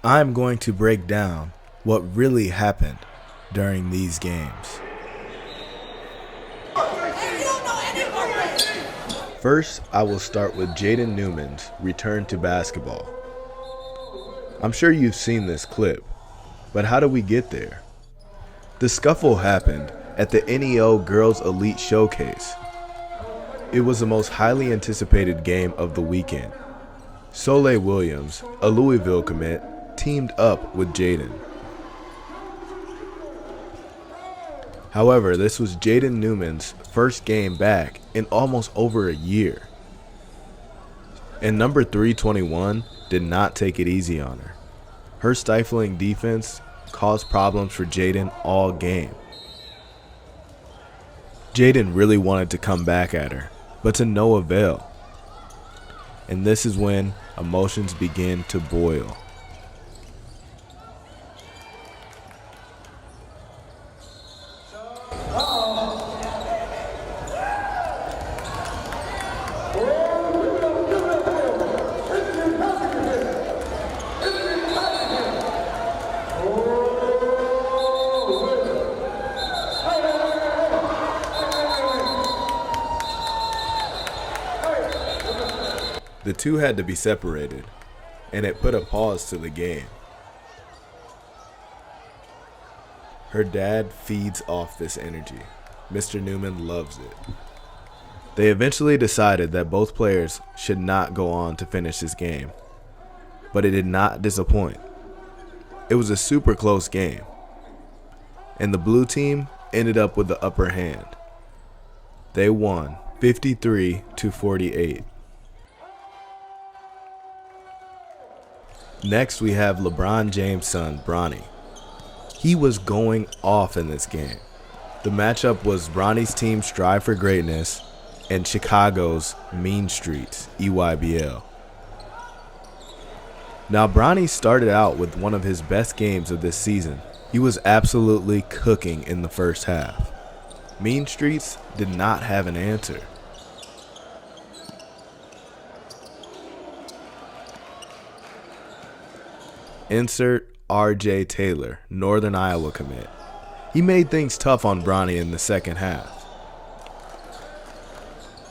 I'm going to break down what really happened during these games. First, I will start with Jaden Newman's return to basketball. I'm sure you've seen this clip, but how did we get there? The scuffle happened at the NEO Girls Elite Showcase. It was the most highly anticipated game of the weekend. Soleil Williams, a Louisville commit, teamed up with Jaden. However, this was Jaden Newman's first game back in almost over a year. And number 321 did not take it easy on her. Her stifling defense caused problems for Jaden all game. Jaden really wanted to come back at her, but to no avail. And this is when emotions begin to boil. The two had to be separated, and it put a pause to the game. Her dad feeds off this energy. Mr. Newman loves it. They eventually decided that both players should not go on to finish this game, but it did not disappoint. It was a super close game, and the blue team ended up with the upper hand. They won 53-48. Next, we have LeBron James' son, Bronny. He was going off in this game. The matchup was Bronny's team Strive for Greatness and Chicago's Mean Streets, EYBL. Now, Bronny started out with one of his best games of this season. He was absolutely cooking in the first half. Mean Streets did not have an answer. Insert RJ Taylor, Northern Iowa commit. He made things tough on Bronny in the second half.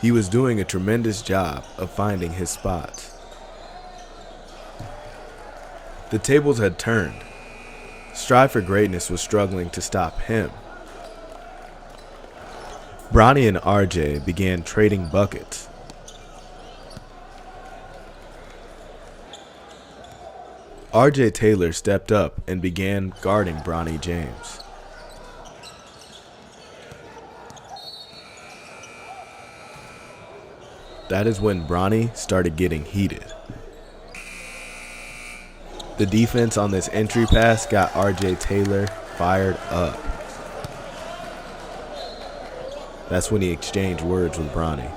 He was doing a tremendous job of finding his spots. The tables had turned. Strive for Greatness was struggling to stop him. Bronny and RJ began trading buckets. RJ Taylor stepped up and began guarding Bronny James. That is when Bronny started getting heated. The defense on this entry pass got RJ Taylor fired up. That's when he exchanged words with Bronny.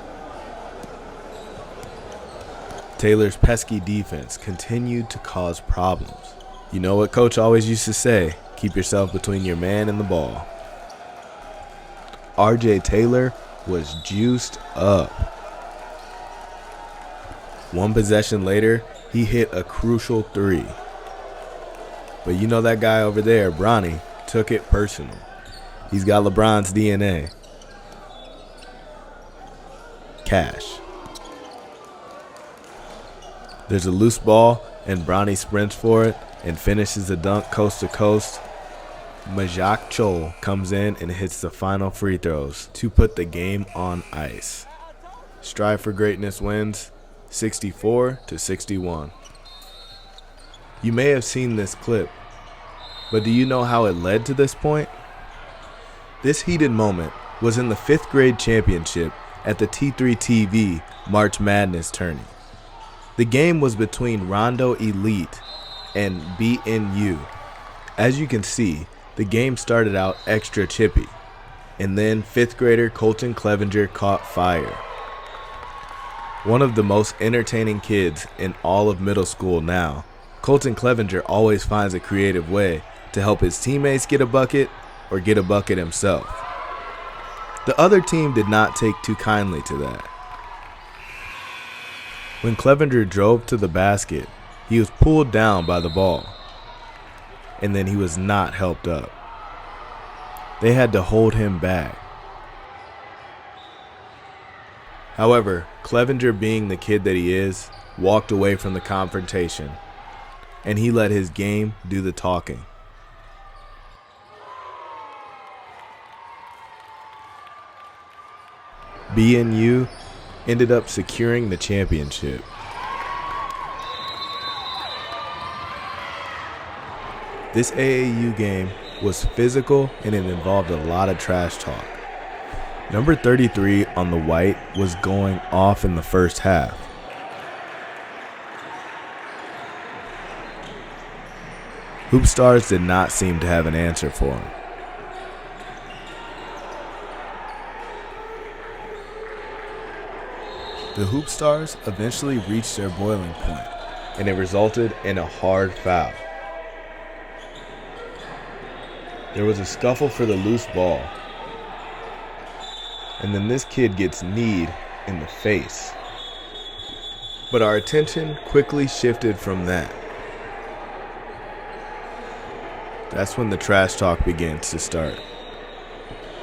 Taylor's pesky defense continued to cause problems. You know what Coach always used to say, keep yourself between your man and the ball. RJ Taylor was juiced up. One possession later, he hit a crucial three. But you know that guy over there, Bronny, took it personal. He's got LeBron's DNA. Cash. There's a loose ball, and Bronny sprints for it and finishes the dunk coast to coast. Majak Chol comes in and hits the final free throws to put the game on ice. Strive for Greatness wins 64-61. You may have seen this clip, but do you know how it led to this point? This heated moment was in the 5th grade championship at the T3 TV March Madness tourney. The game was between Rondo Elite and BNU. As you can see, the game started out extra chippy, and then 5th grader Colton Clevenger caught fire. One of the most entertaining kids in all of middle school now, Colton Clevenger always finds a creative way to help his teammates get a bucket or get a bucket himself. The other team did not take too kindly to that. When Clevenger drove to the basket, he was pulled down by the ball. and then he was not helped up. They had to hold him back. However, Clevenger, being the kid that he is, walked away from the confrontation, and he let his game do the talking. BNU ended up securing the championship. This AAU game was physical and it involved a lot of trash talk. Number 33 on the white was going off in the first half. Hoop Stars did not seem to have an answer for him. The Hoop Stars eventually reached their boiling point, and it resulted in a hard foul. There was a scuffle for the loose ball, and then this kid gets kneed in the face. But our attention quickly shifted from that. That's when the trash talk begins to start.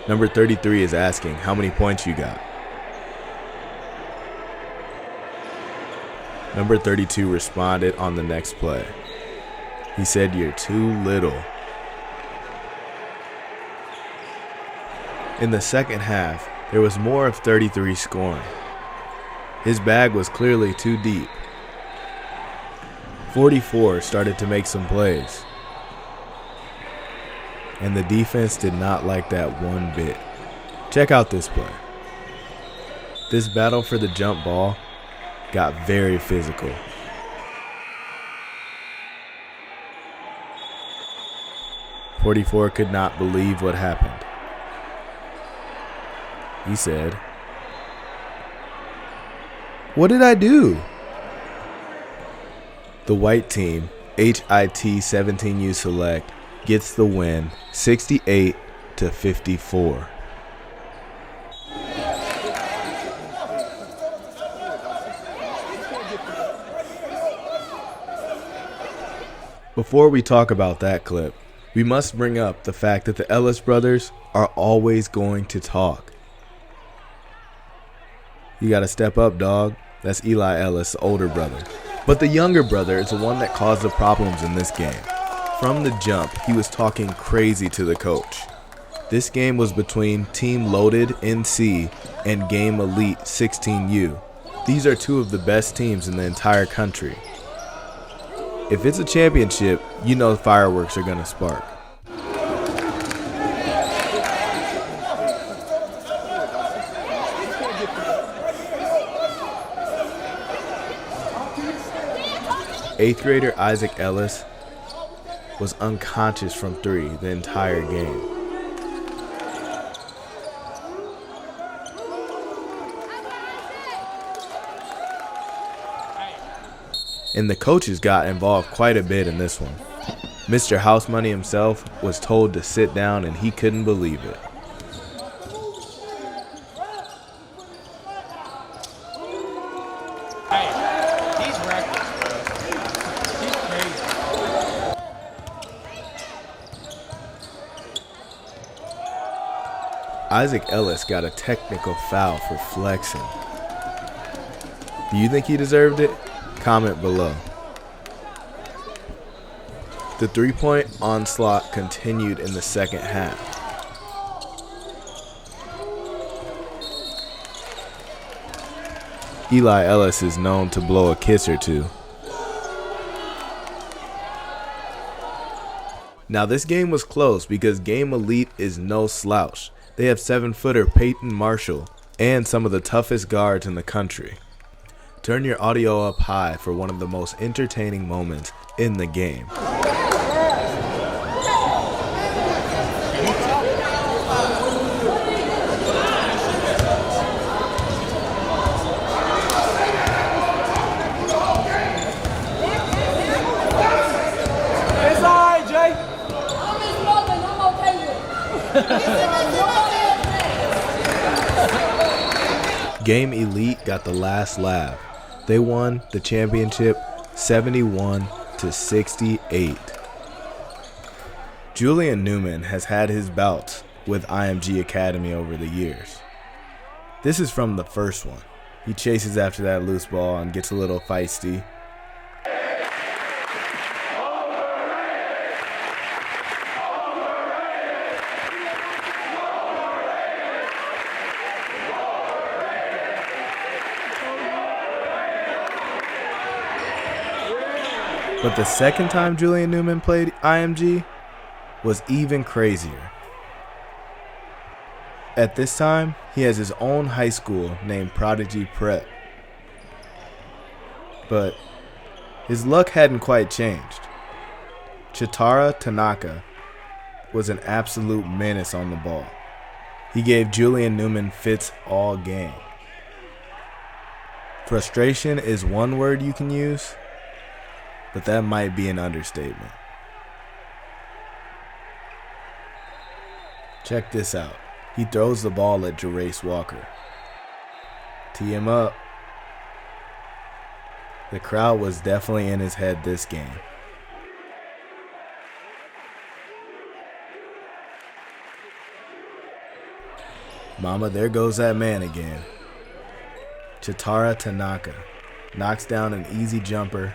Number 33 is asking, how many points you got? Number 32 responded on the next play. He said, "You're too little." In the second half, there was more of 33 scoring. His bag was clearly too deep. 44 started to make some plays, and the defense did not like that one bit. Check out this play. This battle for the jump ball got very physical. "44 could not believe what happened. He said, "What did I do?" The white team, HIT 17U Select, gets the win 68-54. Before we talk about that clip, we must bring up the fact that the Ellis brothers are always going to talk. "You gotta step up, dog." That's Eli Ellis, the older brother. But the younger brother is the one that caused the problems in this game. From the jump, he was talking crazy to the coach. This game was between Team Loaded NC and Game Elite 16U. These are two of the best teams in the entire country. If it's a championship, you know fireworks are going to spark. Eighth grader Isaac Ellis was unconscious from 3 the entire game. And the coaches got involved quite a bit in this one. Mr. House Money himself was told to sit down and he couldn't believe it. He's reckless, bro. He's crazy. Isaac Ellis got a technical foul for flexing. Do you think he deserved it? Comment below. The three-point onslaught continued in the second half. Eli Ellis is known to blow a kiss or two. Now this game was close because Game Elite is no slouch. They have 7-footer Peyton Marshall and some of the toughest guards in the country. Turn your audio up high for one of the most entertaining moments in the game. It's all right, Jay. I'm his mother and I'm okay with it. Game Elite got the last laugh. They won the championship 71-68. Julian Newman has had his bouts with IMG Academy over the years. This is from the first one. He chases after that loose ball and gets a little feisty. But the second time Julian Newman played IMG was even crazier. At this time, he has his own high school named Prodigy Prep. But his luck hadn't quite changed. Chitara Tanaka was an absolute menace on the ball. He gave Julian Newman fits all game. Frustration is one word you can use, but that might be an understatement. Check this out. He throws the ball at Jerace Walker. Tee him up. The crowd was definitely in his head this game. Mama, there goes that man again. Chitara Tanaka knocks down an easy jumper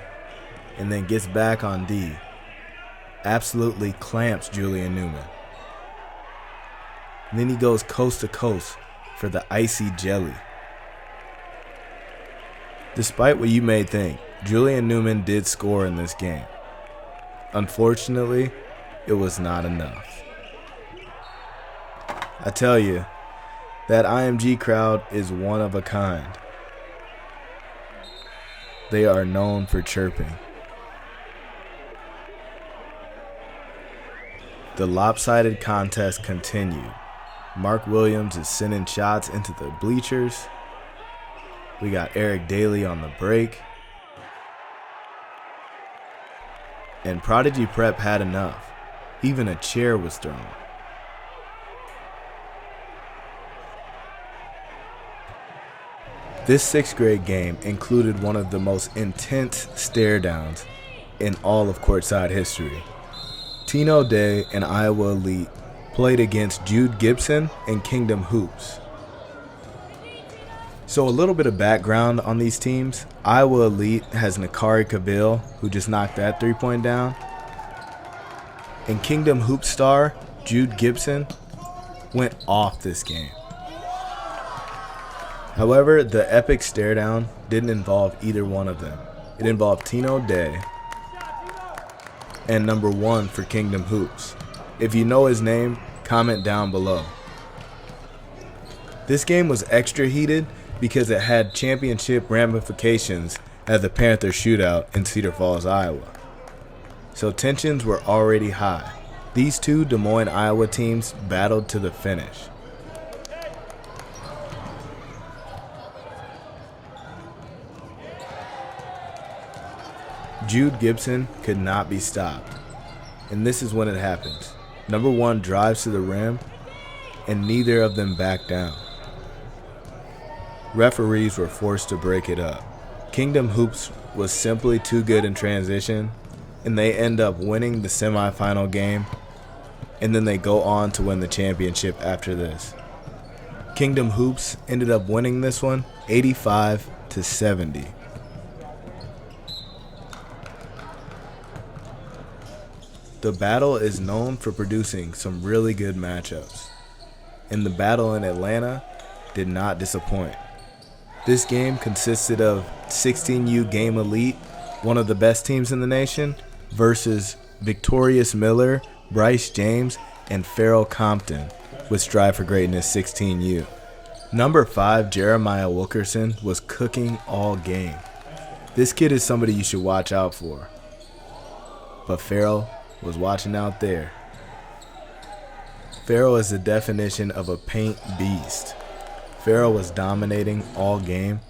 and then gets back on D. Absolutely clamps Julian Newman. And then he goes coast to coast for the icy jelly. Despite what you may think, Julian Newman did score in this game. Unfortunately, it was not enough. I tell you, that IMG crowd is one of a kind. They are known for chirping. The lopsided contest continued. Mark Williams is sending shots into the bleachers. We got Eric Daly on the break. And Prodigy Prep had enough. Even a chair was thrown. This 6th grade game included one of the most intense stare downs in all of Courtside history. Tino Day and Iowa Elite played against Jude Gibson and Kingdom Hoops. So a little bit of background on these teams. Iowa Elite has Nakari Cavill, who just knocked that 3-point down. And Kingdom Hoop star Jude Gibson went off this game. However, the epic stare down didn't involve either one of them. It involved Tino Day and number 1 for Kingdom Hoops. If you know his name, comment down below. This game was extra heated because it had championship ramifications at the Panther shootout in Cedar Falls, Iowa. So tensions were already high. These two Des Moines, Iowa teams battled to the finish. Jude Gibson could not be stopped. And this is when it happens. Number 1 drives to the rim, and neither of them backed down. Referees were forced to break it up. Kingdom Hoops was simply too good in transition, and they end up winning the semifinal game, and then they go on to win the championship after this. Kingdom Hoops ended up winning this one 85-70. The battle is known for producing some really good matchups, and the battle in Atlanta did not disappoint. This game consisted of 16U Game Elite, one of the best teams in the nation, versus Victorious Miller, Bryce James, and Farrell Compton with Strive for Greatness 16U. Number 5, Jeremiah Wilkerson, was cooking all game. This kid is somebody you should watch out for. But Farrell was watching out there. Farrell is the definition of a paint beast. Farrell was dominating all game,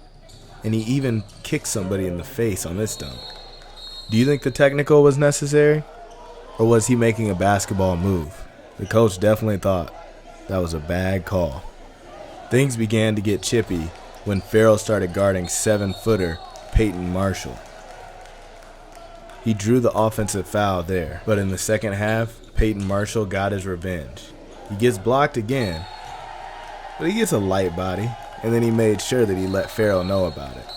and he even kicked somebody in the face on this dunk. Do you think the technical was necessary? Or was he making a basketball move? The coach definitely thought that was a bad call. Things began to get chippy when Farrell started guarding 7-footer Peyton Marshall. He drew the offensive foul there, but in the second half, Peyton Marshall got his revenge. He gets blocked again, but he gets a light body, and then he made sure that he let Farrell know about it.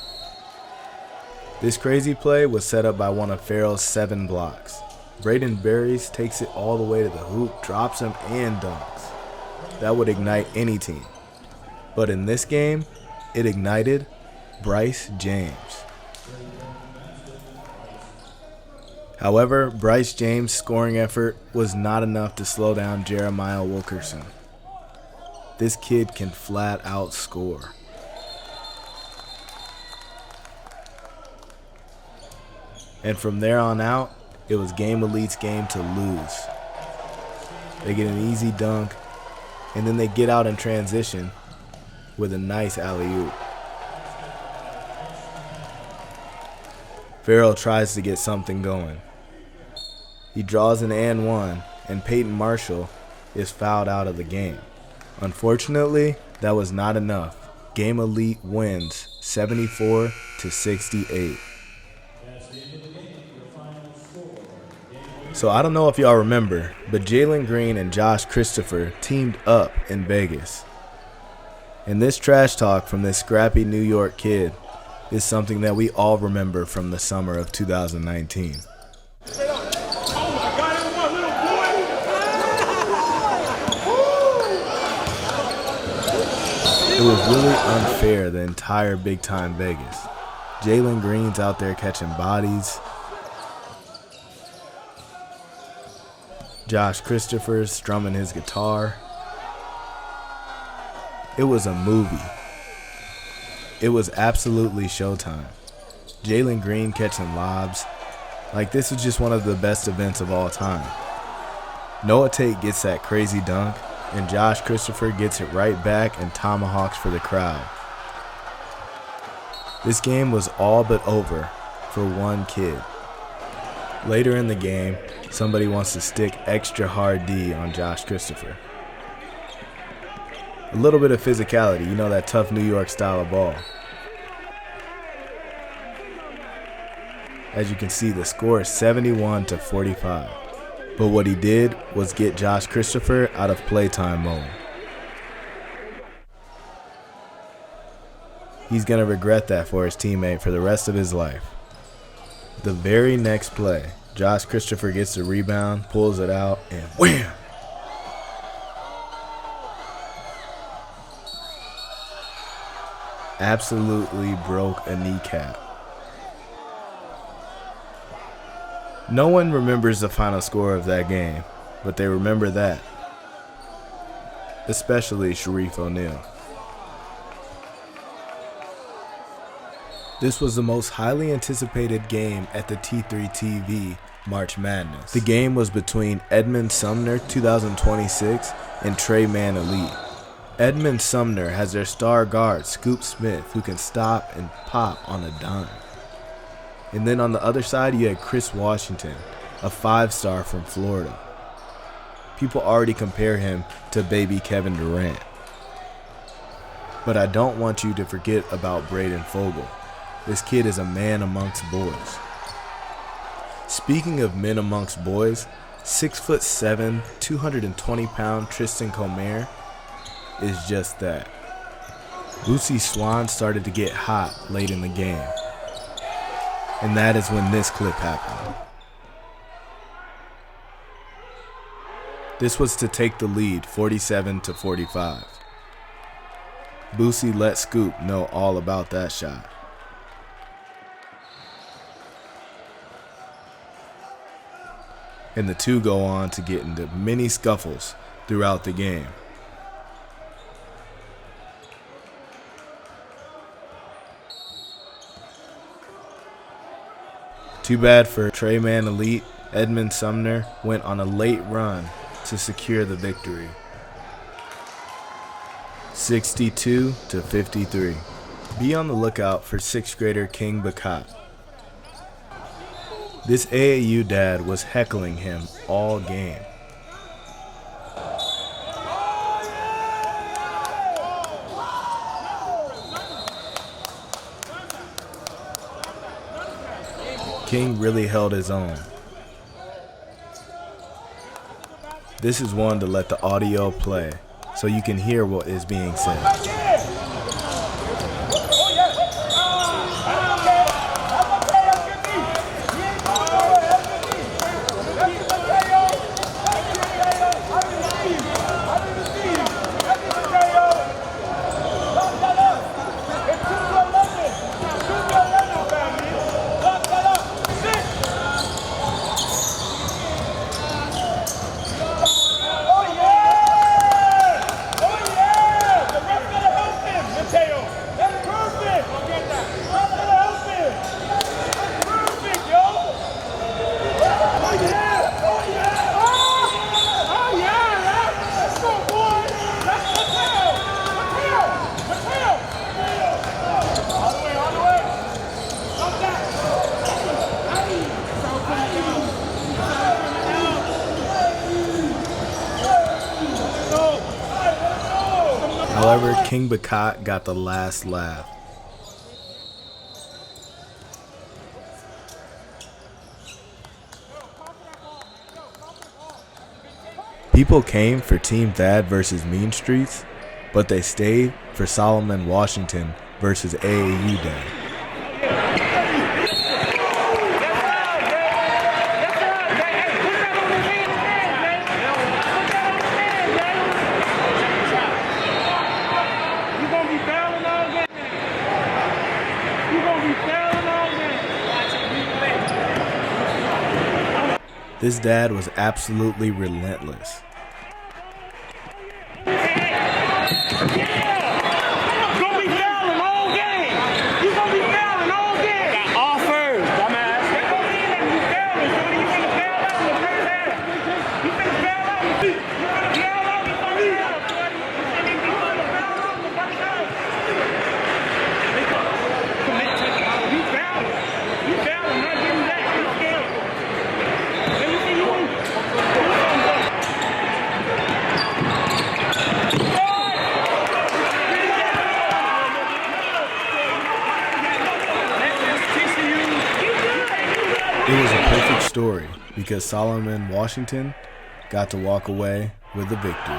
This crazy play was set up by one of Farrell's 7 blocks. Braden Berries takes it all the way to the hoop, drops him, and dunks. That would ignite any team. But in this game, it ignited Bryce James. However, Bryce James' scoring effort was not enough to slow down Jeremiah Wilkerson. This kid can flat out score. And from there on out, it was Game Elite's game to lose. They get an easy dunk, and then they get out in transition with a nice alley-oop. Farrell tries to get something going. He draws an and one, and Peyton Marshall is fouled out of the game. Unfortunately, that was not enough. Game Elite wins 74-68. So I don't know if y'all remember, but Jalen Green and Josh Christopher teamed up in Vegas. And this trash talk from this scrappy New York kid is something that we all remember from the summer of 2019. It was really unfair the entire big time Vegas. Jalen Green's out there catching bodies. Josh Christopher's strumming his guitar. It was a movie. It was absolutely showtime. Jalen Green catching lobs. Like, this was just one of the best events of all time. Noah Tate gets that crazy dunk, and Josh Christopher gets it right back and tomahawks for the crowd. This game was all but over for one kid. Later in the game, somebody wants to stick extra hard D on Josh Christopher. A little bit of physicality, you know, that tough New York style of ball. As you can see, the score is 71-45. But what he did was get Josh Christopher out of playtime mode. He's going to regret that for his teammate for the rest of his life. The very next play, Josh Christopher gets the rebound, pulls it out, and wham! Absolutely broke a kneecap. No one remembers the final score of that game, but they remember that. Especially Sharif O'Neal. This was the most highly anticipated game at the T3 TV March Madness. The game was between Edmond Sumner 2026 and Trey Man Elite. Edmond Sumner has their star guard, Scoop Smith, who can stop and pop on a dime. And then on the other side, you had Chris Washington, a 5-star from Florida. People already compare him to baby Kevin Durant. But I don't want you to forget about Braden Fogel. This kid is a man amongst boys. Speaking of men amongst boys, 6'7", 220-pound Tristan Comer is just that. Boosie Swan started to get hot late in the game. And that is when this clip happened. This was to take the lead 47-45. Boosie let Scoop know all about that shot. And the two go on to get into many scuffles throughout the game. Too bad for Trey Man Elite, Edmond Sumner went on a late run to secure the victory. 62-53. Be on the lookout for 6th grader King Bakat. This AAU dad was heckling him all game. King really held his own. This is one to let the audio play so you can hear what is being said. However, King Bakat got the last laugh. People came for Team Thad versus Mean Streets, but they stayed for Solomon Washington versus AAU Day. This dad was absolutely relentless. It was a perfect story because Solomon Washington got to walk away with the victory.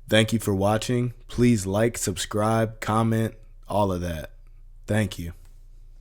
Thank you for watching. Please like, subscribe, comment, all of that. Thank you.